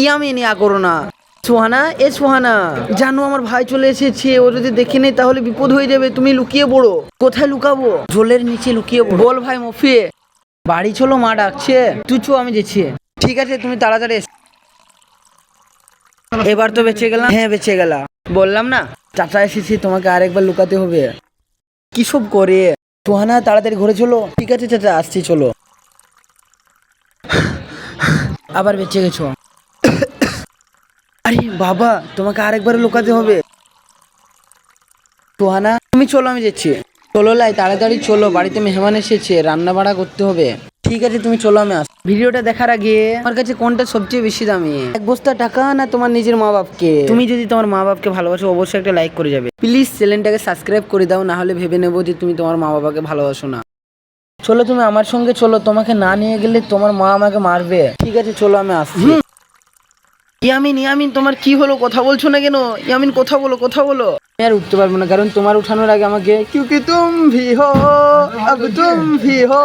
ইয়ামিন ইয়া করো না। সোহানা, এ সোহানা, জানো আমার ভাই চলে এসেছে, ও যদি দেখে নেই তাহলে বিপদ হয়ে যাবে, তুমি লুকিয়ে পড়ো। কোথায় লুকাবো? জলের নিচে লুকিয়ে পড়ো। বল ভাই মফি, বাড়ি চলো, মা ডাকছে। তুই চো, আমি যাচ্ছি। ঠিক আছে, তুমি তাড়াতাড়ি এসো। এবার তো বেঁচে গেলাম। হ্যাঁ বেঁচে গেলাম, বললাম না চাচা এসেছি, তোমাকে আরেকবার লুকাতে হবে। কি সব করে? সোহানা তাড়াতাড়ি ঘরে চলো। ঠিক আছে চাচা, আসছি, চলো। আবার বেঁচে গেছো। আরে বাবা, তোমাকে আরেকবার লুকাতে হবে। সোহানা তুমি চলো, আমি যাচ্ছি। চলো লাই, তাড়াতাড়ি চলো, বাড়িতে মেহমান এসেছে, রান্না বাড়া করতে হবে। ঠিক আছে তুমি চলো, আমি আস। ভিডিওটা দেখার আগে আমার কাছে কোনটা সবচেয়ে বেশি দামি, এক বস্তা টাকা না তোমার নিজের মা বাপকে? তুমি যদি তোমার মা বাপকে ভালোবাসো অবশ্যই একটা লাইক করে যাবে। প্লিজ চ্যানেলটাকে সাবস্ক্রাইব করে দাও, না হলে ভেবে নেবো যে তুমি তোমার মা বাবাকে ভালোবাসো না। চলো তুমি আমার সঙ্গে চলো, তোমাকে না নিয়ে গেলে তোমার মা আমাকে মারবে। ঠিক আছে চলো, আমি আসছি। ইয়ামিন, ইয়ামিন, তোমার কি হলো? কথা বলছো না কেন? ইয়ামিন কথা বলো, কথা বলো। আমি আর উঠতে পারবো না, কারণ তোমার উঠানোর আগে আমাকে, ক্যোंकि तुम भी हो अब तुम भी हो।